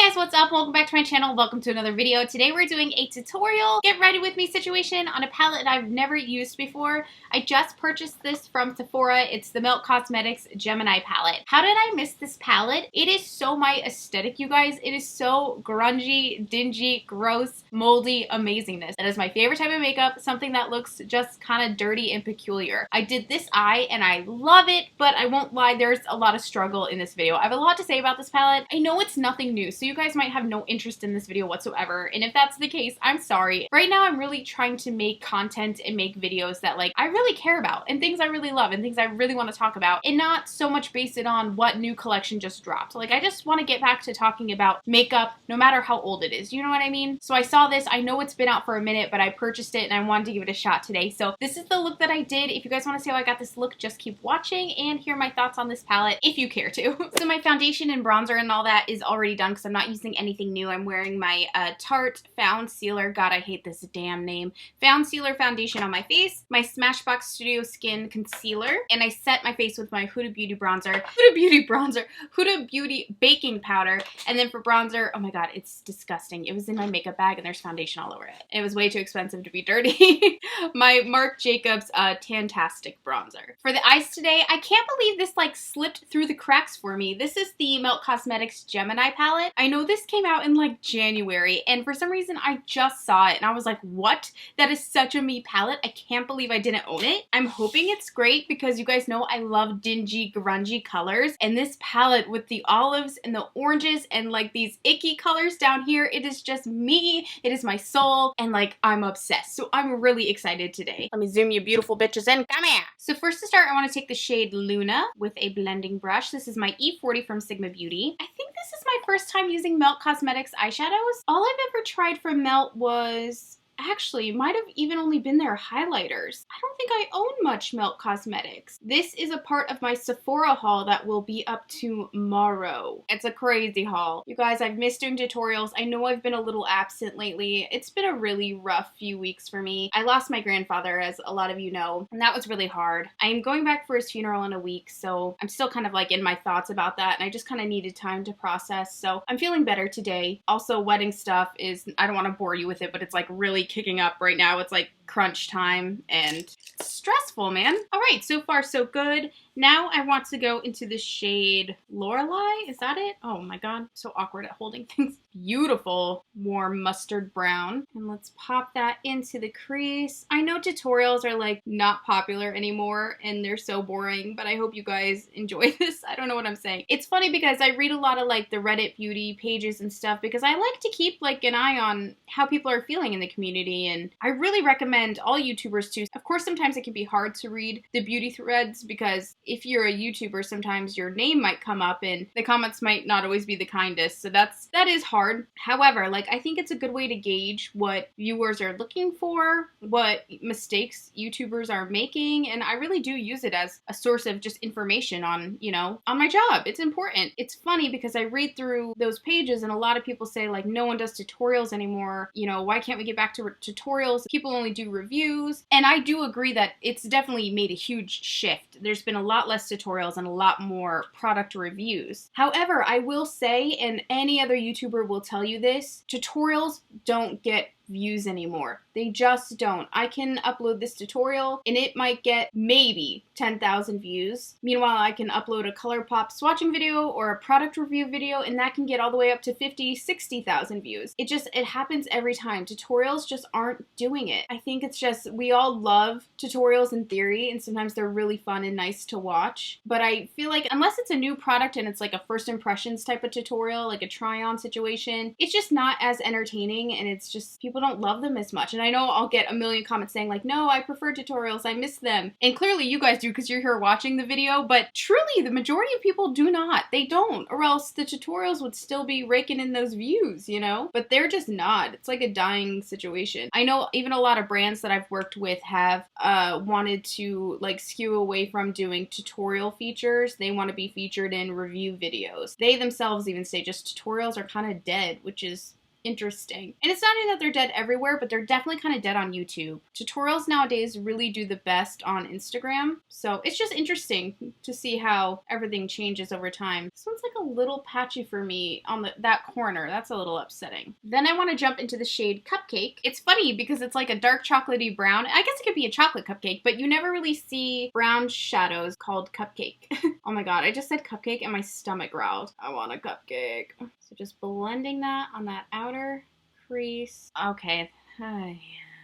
Hey guys, what's up? Welcome back to my channel. Welcome to another video. Today we're doing a tutorial, get ready with me situation on a palette I've never used before. I just purchased this from Sephora. It's the MELT Cosmetics Gemini Palette. How did I miss this palette? It is so my aesthetic, you guys. It is so grungy, dingy, gross, moldy amazingness. That is my favorite type of makeup, something that looks just kind of dirty and peculiar. I did this eye and I love it, but I won't lie, there's a lot of struggle in this video. I have a lot to say about this palette. I know it's nothing new, so you guys might have no interest in this video whatsoever, and if that's the case, I'm sorry. Right now, I'm really trying to make content and make videos that like I really care about, and things I really love, and things I really want to talk about, and not so much base it on what new collection just dropped. Like, I just want to get back to talking about makeup, no matter how old it is, you know what I mean? So I saw this, I know it's been out for a minute, but I purchased it, and I wanted to give it a shot today. So this is the look that I did. If you guys want to see how I got this look, just keep watching and hear my thoughts on this palette, if you care to. So my foundation and bronzer and all that is already done, because I'm not using anything new. I'm wearing my Tarte Found Sealer, God I hate this damn name, Found Sealer foundation on my face, my Smashbox Studio Skin concealer, and I set my face with my Huda Beauty baking powder. And then for bronzer, oh my god, it's disgusting. It was in my makeup bag and there's foundation all over it. It was way too expensive to be dirty. My Marc Jacobs Tantastic bronzer. For the eyes today, I can't believe this like slipped through the cracks for me. This is the MELT Cosmetics Gemini palette. I know this came out in like January, and for some reason I just saw it and I was like, what? That is such a me palette. I can't believe I didn't own it. I'm hoping it's great because you guys know I love dingy, grungy colors, and this palette with the olives and the oranges and like these icky colors down here, it is just me. It is my soul, and like I'm obsessed. So I'm really excited today. Let me zoom you beautiful bitches in. Come here. So first to start, I want to take the shade Luna with a blending brush. This is my E40 from Sigma Beauty. I think this is my first time using MELT Cosmetics eyeshadows. All I've ever tried from MELT was, actually, might have even only been their highlighters. I don't think I own much MELT Cosmetics. This is a part of my Sephora haul that will be up tomorrow. It's a crazy haul. You guys, I've missed doing tutorials. I know I've been a little absent lately. It's been a really rough few weeks for me. I lost my grandfather, as a lot of you know, and that was really hard. I am going back for his funeral in a week, so I'm still kind of like in my thoughts about that, and I just kind of needed time to process, so I'm feeling better today. Also, wedding stuff is, I don't want to bore you with it, but it's like really kicking up right now. It's like crunch time and it's stressful, man. All right, so far so good. Now I want to go into the shade Lorelei. Is that it? Oh my god, so awkward at holding things. Beautiful warm mustard brown. And let's pop that into the crease. I know tutorials are like not popular anymore and they're so boring, but I hope you guys enjoy this. I don't know what I'm saying. It's funny because I read a lot of like the Reddit beauty pages and stuff because I like to keep like an eye on how people are feeling in the community, and I really recommend all YouTubers to. Of course, sometimes it can be hard to read the beauty threads because if you're a YouTuber, sometimes your name might come up and the comments might not always be the kindest, so that is hard. However, like, I think it's a good way to gauge what viewers are looking for, what mistakes YouTubers are making, and I really do use it as a source of just information on, you know, on my job. It's important. It's funny because I read through those pages and a lot of people say like no one does tutorials anymore, you know, why can't we get back to tutorials? People only do reviews, and I do agree that it's definitely made a huge shift. There's been a lot less tutorials and a lot more product reviews. However, I will say, and any other YouTuber will tell you this, tutorials don't get views anymore. They just don't. I can upload this tutorial and it might get maybe 10,000 views. Meanwhile, I can upload a ColourPop swatching video or a product review video and that can get all the way up to 50, 60,000 views. It happens every time. Tutorials just aren't doing it. I think it's just, we all love tutorials in theory and sometimes they're really fun and nice to watch. But I feel like unless it's a new product and it's like a first impressions type of tutorial, like a try-on situation, it's just not as entertaining and it's just, people don't love them as much. And I know I'll get a million comments saying like, no, I prefer tutorials, I miss them. And clearly you guys do because you're here watching the video, but truly the majority of people do not. They don't, or else the tutorials would still be raking in those views, you know? But they're just not. It's like a dying situation. I know even a lot of brands that I've worked with have wanted to like skew away from doing tutorial features. They want to be featured in review videos. They themselves even say just tutorials are kind of dead, which is interesting. And it's not even that they're dead everywhere, but they're definitely kind of dead on YouTube. Tutorials nowadays really do the best on Instagram. So it's just interesting to see how everything changes over time. This one's like a little patchy for me on that corner. That's a little upsetting. Then I want to jump into the shade Cupcake. It's funny because it's like a dark chocolatey brown. I guess it could be a chocolate cupcake, but you never really see brown shadows called Cupcake. Oh my god, I just said cupcake and my stomach growled. I want a cupcake. So just blending that on that outer crease. Okay.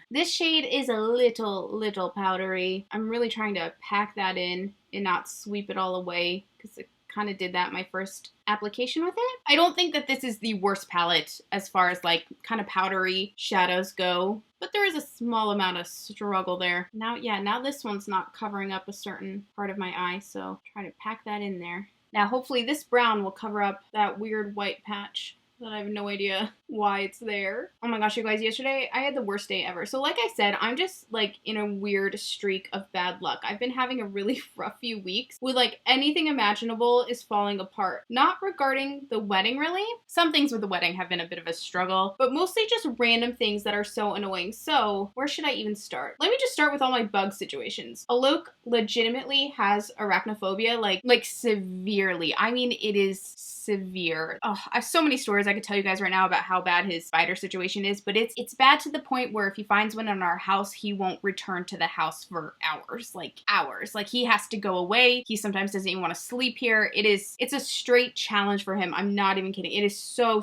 This shade is a little powdery. I'm really trying to pack that in and not sweep it all away because it kind of did that my first application with it. I don't think that this is the worst palette as far as like kind of powdery shadows go, but there is a small amount of struggle there. Now this one's not covering up a certain part of my eye, so try to pack that in there. Now hopefully this brown will cover up that weird white patch that I have no idea why it's there. Oh my gosh, you guys, yesterday I had the worst day ever. So like I said, I'm just like in a weird streak of bad luck. I've been having a really rough few weeks with like anything imaginable is falling apart. Not regarding the wedding really. Some things with the wedding have been a bit of a struggle, but mostly just random things that are so annoying. So where should I even start? Let me just start with all my bug situations. Alok legitimately has arachnophobia, like severely. I mean, it is severe. Oh, I have so many stories I could tell you guys right now about how bad his spider situation is, but it's bad to the point where if he finds one in our house, he won't return to the house for hours. Like he has to go away. He sometimes doesn't even want to sleep here. It's a straight challenge for him. I'm not even kidding. It is so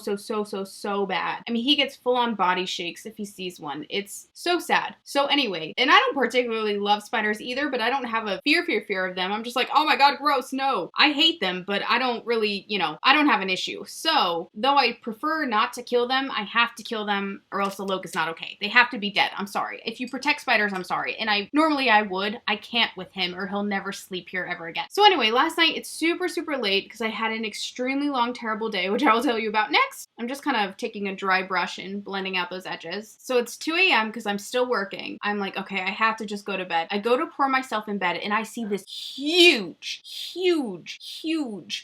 bad. I mean, he gets full on body shakes if he sees one. It's so sad. So anyway, and I don't particularly love spiders either, but I don't have a fear of them. I'm just like, oh my god, gross, no. I hate them, but I don't really, I don't have an issue. So though I prefer not to kill them, I have to kill them or else the Alok is not okay. They have to be dead. I'm sorry. If you protect spiders, I'm sorry. And normally I would. I can't with him or he'll never sleep here ever again. So anyway, last night it's super late because I had an extremely long, terrible day, which I will tell you about next. I'm just kind of taking a dry brush and blending out those edges. So it's 2 a.m. because I'm still working. I'm like, okay, I have to just go to bed. I go to pour myself in bed and I see this huge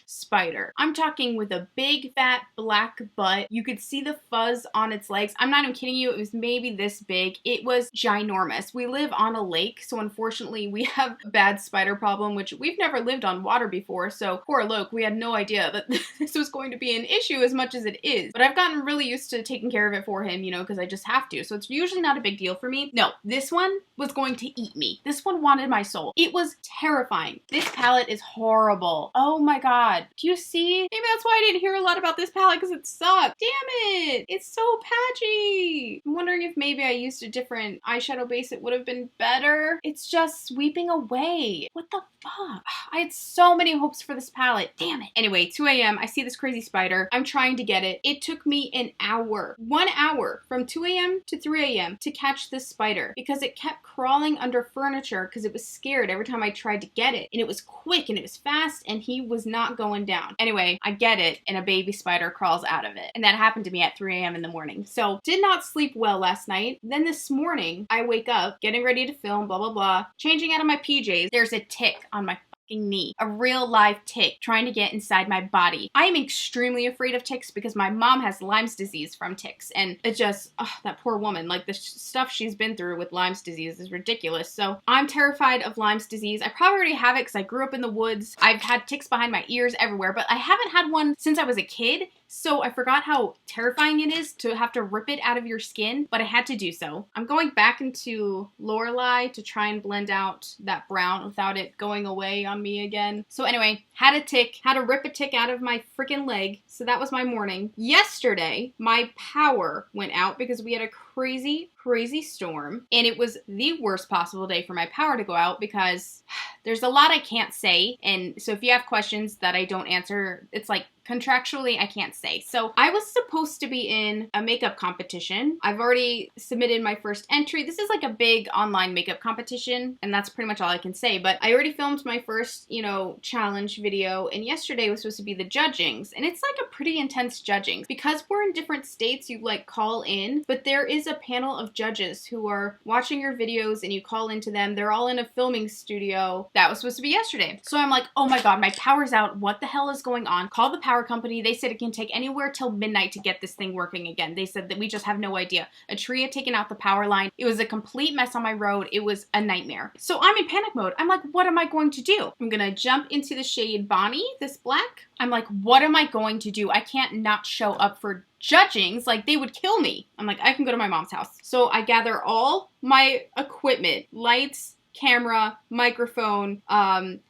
spider. I'm talking with a big fat black butt. You could see the fuzz on its legs. I'm not even kidding you. It was maybe this big. It was ginormous. We live on a lake, so unfortunately we have a bad spider problem, which we've never lived on water before. So poor Alok, we had no idea that this was going to be an issue as much as it is. But I've gotten really used to taking care of it for him, because I just have to. So it's usually not a big deal for me. No, this one was going to eat me. This one wanted my soul. It was terrifying. This palette is horrible. Oh my god. Do you see? Maybe that's why I didn't hear a lot about this palette, because it sucked. Damn it. It's so patchy. I'm wondering if maybe I used a different eyeshadow base, it would have been better. It's just sweeping away. What the fuck? I had so many hopes for this palette. Damn it. Anyway, 2 a.m. I see this crazy spider. I'm trying to get it. It took me an hour. 1 hour from 2 a.m. to 3 a.m. to catch this spider because it kept crawling under furniture because it was scared every time I tried to get it. And it was quick and it was fast and he was not going down. Anyway, I get it and a baby spider crawls out of it. And that happened to me at 3 a.m. in the morning. So did not sleep well last night. Then this morning I wake up getting ready to film, blah, blah, blah, changing out of my PJs. There's a tick on my knee, a real live tick trying to get inside my body. I am extremely afraid of ticks because my mom has Lyme's disease from ticks, and it just, that poor woman, like the stuff she's been through with Lyme's disease is ridiculous. So I'm terrified of Lyme's disease. I probably already have it because I grew up in the woods. I've had ticks behind my ears everywhere, but I haven't had one since I was a kid. So I forgot how terrifying it is to have to rip it out of your skin, but I had to do so. I'm going back into Lorelei to try and blend out that brown without it going away on me again. So anyway, had a tick, had to rip a tick out of my freaking leg. So that was my morning. Yesterday, my power went out because we had a crazy storm, and it was the worst possible day for my power to go out because there's a lot I can't say, and so if you have questions that I don't answer, it's like contractually I can't say. So I was supposed to be in a makeup competition. I've already submitted my first entry. This is like a big online makeup competition, and that's pretty much all I can say, but I already filmed my first, challenge video, and yesterday was supposed to be the judgings, and it's like a pretty intense judging. Because we're in different states, you call in, but there is a panel of judges who are watching your videos and you call into them. They're all in a filming studio. That was supposed to be yesterday. So I'm like, oh my god, my power's out. What the hell is going on? Call the power power company. They said it can take anywhere till midnight to get this thing working again. They said that we just have no idea. A tree had taken out the power line. It was a complete mess on my road. It was a nightmare. So I'm in panic mode. I'm like, what am I going to do? I'm gonna jump into the shade Bonnie, this black. I'm like, what am I going to do? I can't not show up for judgings. Like, they would kill me. I'm like, I can go to my mom's house. So I gather all my equipment, lights, camera, microphone,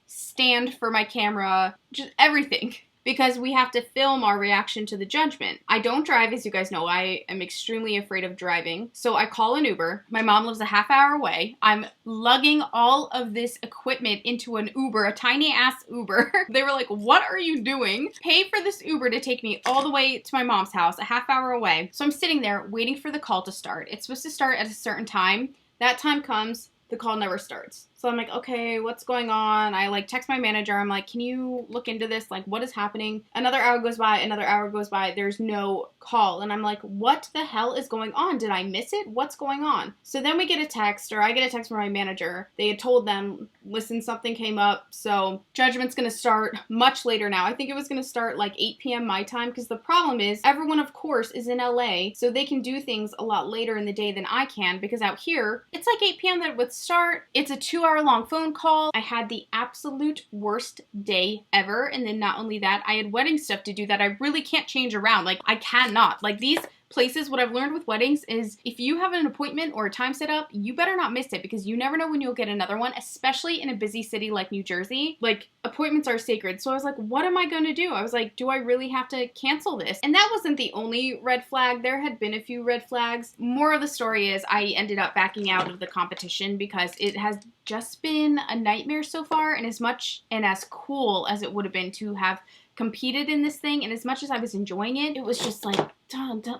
stand for my camera, just everything. Because we have to film our reaction to the judgment. I don't drive, as you guys know. I am extremely afraid of driving. So I call an Uber. My mom lives a half hour away. I'm lugging all of this equipment into an Uber, a tiny ass Uber. They were like, what are you doing? Pay for this Uber to take me all the way to my mom's house, a half hour away. So I'm sitting there waiting for the call to start. It's supposed to start at a certain time. That time comes, the call never starts. So I'm like, okay, what's going on? I like text my manager. I'm like, can you look into this? Like, what is happening? Another hour goes by, another hour goes by. There's no call. And I'm like, what the hell is going on? Did I miss it? What's going on? So then we get a text, or I get a text from my manager. They had told them, listen, something came up. So judgment's going to start much later now. I think it was going to start like 8 p.m. my time, because the problem is everyone, of course, is in LA. So they can do things a lot later in the day than I can, because out here, it's like 8 p.m. that it would start. It's a 2-hour-long phone call. I had the absolute worst day ever. And then not only that, I had wedding stuff to do that I really can't change around. Like, I cannot. Like, these places, what I've learned with weddings is if you have an appointment or a time set up, you better not miss it, because you never know when you'll get another one, especially in a busy city like New Jersey. Like, appointments are sacred. So I was like, what am I going to do? I was like, do I really have to cancel this? And that wasn't the only red flag. There had been a few red flags. More of the story is I ended up backing out of the competition because it has just been a nightmare so far. And as much and as cool as it would have been to have competed in this thing, and as much as I was enjoying it, it was just like,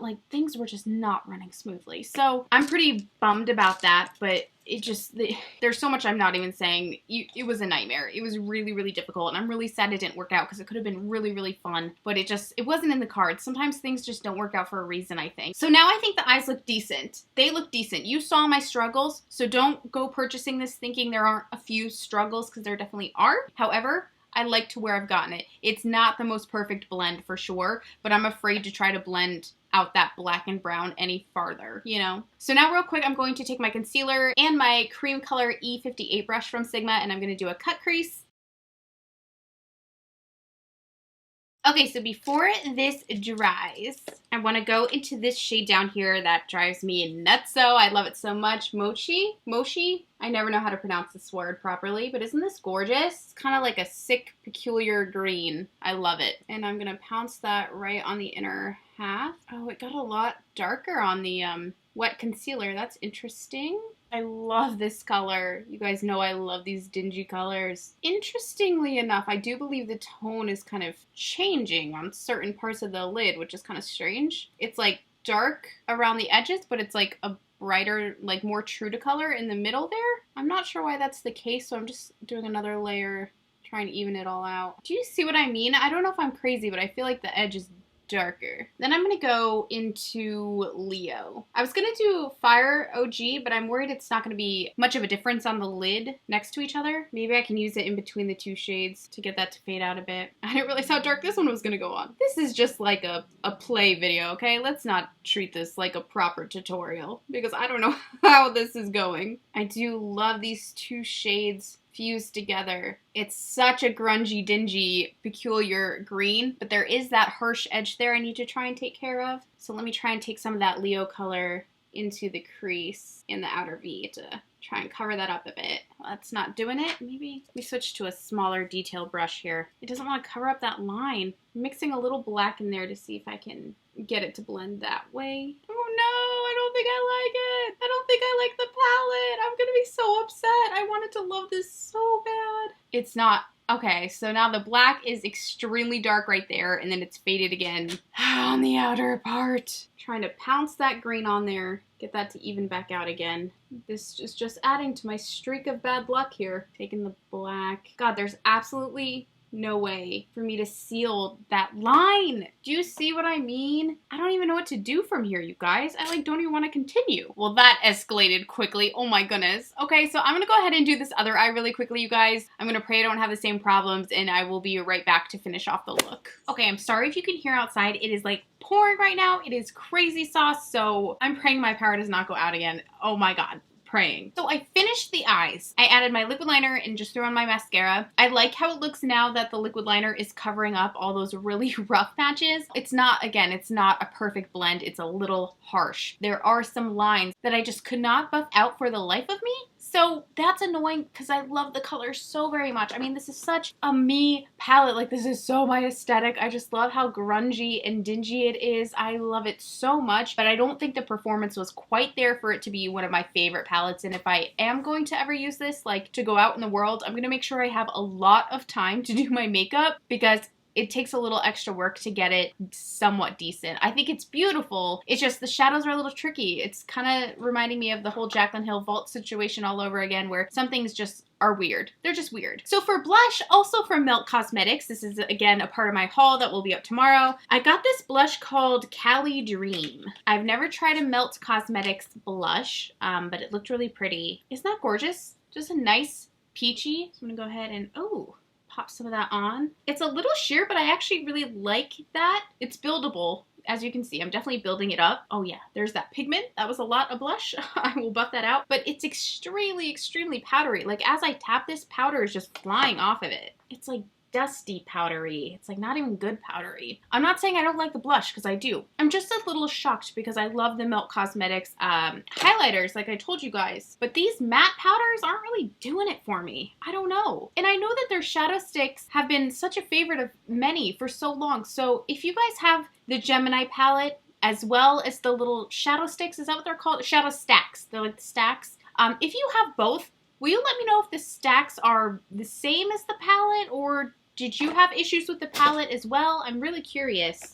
like things were just not running smoothly. So I'm pretty bummed about that, but it just, there's so much I'm not even saying. It was a nightmare. It was really, really difficult, and I'm really sad it didn't work out, because it could have been really, really fun, but it wasn't in the cards. Sometimes things just don't work out for a reason, I think. So now I think the eyes look decent. They look decent. You saw my struggles, so don't go purchasing this thinking there aren't a few struggles, because there definitely are. However, I like to where I've gotten it. It's not the most perfect blend for sure, but I'm afraid to try to blend out that black and brown any farther, you know? So now real quick, I'm going to take my concealer and my cream color E58 brush from Sigma, and I'm going to do a cut crease. Okay, so before this dries, I want to go into this shade down here that drives me nuts. So I love it so much. Mochi? I never know how to pronounce this word properly, but isn't this gorgeous? It's kind of like a sick, peculiar green. I love it. And I'm going to pounce that right on the inner half. Oh, it got a lot darker on the wet concealer. That's interesting. I love this color. You guys know I love these dingy colors. Interestingly enough, I do believe the tone is kind of changing on certain parts of the lid, which is kind of strange. It's like dark around the edges, but it's like a brighter, like more true to color in the middle there. I'm not sure why that's the case, so I'm just doing another layer, trying to even it all out. Do you see what I mean? I don't know if I'm crazy, but I feel like the edge is darker. Then I'm going to go into Leo. I was going to do Fire OG, but I'm worried it's not going to be much of a difference on the lid next to each other. Maybe I can use it in between the two shades to get that to fade out a bit. I didn't realize how dark this one was going to go on. This is just like a play video, okay? Let's not treat this like a proper tutorial, because I don't know how this is going. I do love these two shades fused together. It's such a grungy, dingy, peculiar green, but there is that harsh edge there I need to try and take care of. So let me try and take some of that Leo color into the crease in the outer V to try and cover that up a bit. Well, that's not doing it. Maybe we switch to a smaller detail brush here. It doesn't want to cover up that line. I'm mixing a little black in there to see if I can get it to blend that way. Oh no, I don't think I like it. I don't think I like the palette. I'm gonna be so upset. I wanted to love this so bad. It's not. Okay, so now the black is extremely dark right there, and then it's faded again on the outer part. Trying to pounce that green on there, get that to even back out again. This is just adding to my streak of bad luck here. Taking the black. God, there's absolutely no way for me to seal that line. Do you see what I mean? I don't even know what to do from here, you guys. I like don't even want to continue. Well, that escalated quickly. Oh my goodness. Okay, so I'm gonna go ahead and do this other eye really quickly, you guys. I'm gonna pray I don't have the same problems, and I will be right back to finish off the look. Okay, I'm sorry if you can hear outside. It is like pouring right now. It is crazy sauce, so I'm praying my power does not go out again. Oh my god. Praying. So I finished the eyes. I added my liquid liner and just threw on my mascara. I like how it looks now that the liquid liner is covering up all those really rough patches. It's not, again, it's not a perfect blend. It's a little harsh. There are some lines that I just could not buff out for the life of me. So that's annoying because I love the color so very much. I mean, this is such a me palette. Like, this is so my aesthetic. I just love how grungy and dingy it is. I love it so much, but I don't think the performance was quite there for it to be one of my favorite palettes. And if I am going to ever use this, like, to go out in the world, I'm going to make sure I have a lot of time to do my makeup because it takes a little extra work to get it somewhat decent. I think it's beautiful. It's just the shadows are a little tricky. It's kind of reminding me of the whole Jaclyn Hill Vault situation all over again, where some things just are weird. They're just weird. So for blush, also from MELT Cosmetics, this is again a part of my haul that will be up tomorrow. I got this blush called Cali Dream. I've never tried a MELT Cosmetics blush, but it looked really pretty. Isn't that gorgeous? Just a nice peachy. So I'm gonna go ahead and, oh, pop some of that on. It's a little sheer, but I actually really like that. It's buildable. As you can see, I'm definitely building it up. Oh yeah, there's that pigment. That was a lot of blush. I will buff that out. But it's extremely, extremely powdery. Like, as I tap, this powder is just flying off of it. It's like dusty powdery. It's like not even good powdery. I'm not saying I don't like the blush, because I do. I'm just a little shocked because I love the MELT Cosmetics highlighters, like I told you guys. But these matte powders aren't really doing it for me. I don't know. And I know that their shadow sticks have been such a favorite of many for so long. So if you guys have the Gemini palette as well as the little shadow sticks, is that what they're called? Shadow stacks. They're like the stacks. If you have both, will you let me know if the stacks are the same as the palette, or did you have issues with the palette as well? I'm really curious.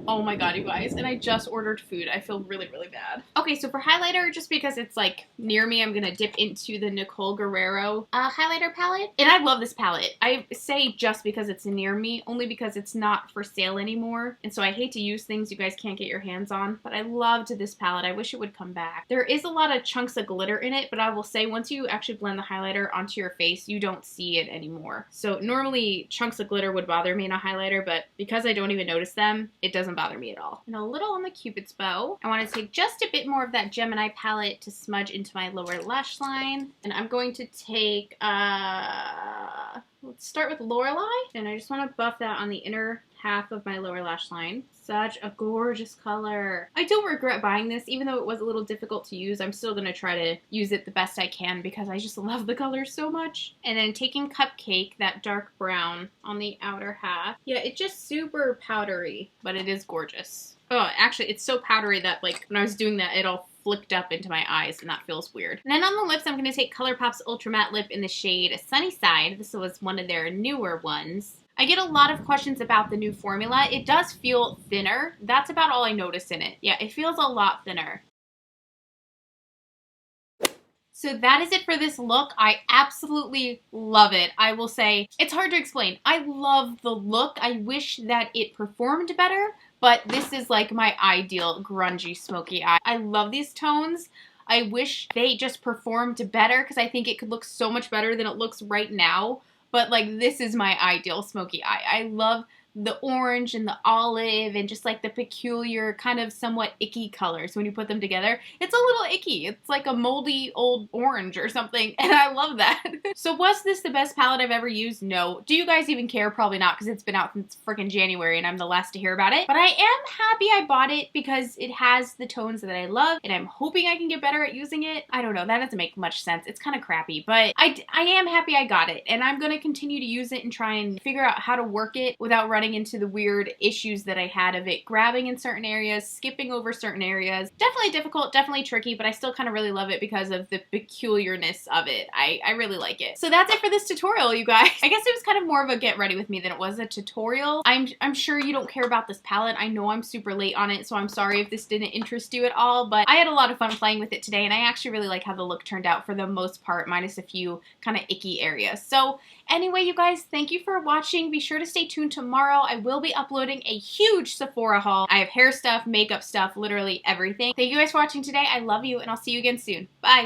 Oh my god, you guys. And I just ordered food. I feel really, really bad. Okay, so for highlighter, just because it's like near me, I'm gonna dip into the Nicole Guerriero highlighter palette. And I love this palette. I say just because it's near me, only because it's not for sale anymore. And so I hate to use things you guys can't get your hands on. But I loved this palette. I wish it would come back. There is a lot of chunks of glitter in it, but I will say once you actually blend the highlighter onto your face, you don't see it anymore. So normally chunks of glitter would bother me in a highlighter, but because I don't even notice them, it doesn't bother me at all. And a little on the Cupid's bow. I want to take just a bit more of that Gemini palette to smudge into my lower lash line. And I'm going to take, let's start with Lorelei. And I just want to buff that on the inner half of my lower lash line. Such a gorgeous color. I don't regret buying this, even though it was a little difficult to use. I'm still gonna try to use it the best I can because I just love the color so much. And then taking Cupcake, that dark brown on the outer half. Yeah, it's just super powdery, but it is gorgeous. Oh, actually, it's so powdery that like when I was doing that, it all flicked up into my eyes, and that feels weird. And then on the lips, I'm gonna take ColourPop's Ultra Matte Lip in the shade Sunny Side. This was one of their newer ones. I get a lot of questions about the new formula. It does feel thinner. That's about all I notice in it. Yeah, it feels a lot thinner. So that is it for this look. I absolutely love it. I will say, it's hard to explain. I love the look. I wish that it performed better, but this is like my ideal grungy smoky eye. I love these tones. I wish they just performed better because I think it could look so much better than it looks right now. But like, this is my ideal smoky eye. I love the orange and the olive and just like the peculiar kind of somewhat icky colors when you put them together. It's a little icky. It's like a moldy old orange or something, and I love that. So was this the best palette I've ever used? No. Do you guys even care? Probably not, because it's been out since freaking January and I'm the last to hear about it. But I am happy I bought it because it has the tones that I love, and I'm hoping I can get better at using it. I don't know. That doesn't make much sense. It's kind of crappy, but I am happy I got it, and I'm going to continue to use it and try and figure out how to work it without running running into the weird issues that I had of it grabbing in certain areas, skipping over certain areas. Definitely difficult, definitely tricky, but I still kind of really love it because of the peculiarness of it. I really like it. So that's it for this tutorial, you guys. I guess it was kind of more of a get ready with me than it was a tutorial. I'm sure you don't care about this palette. I know I'm super late on it, so I'm sorry if this didn't interest you at all, but I had a lot of fun playing with it today, and I actually really like how the look turned out for the most part, minus a few kind of icky areas. So anyway, you guys, thank you for watching. Be sure to stay tuned tomorrow. I will be uploading a huge Sephora haul. I have hair stuff, makeup stuff, literally everything. Thank you guys for watching today. I love you, and I'll see you again soon. Bye!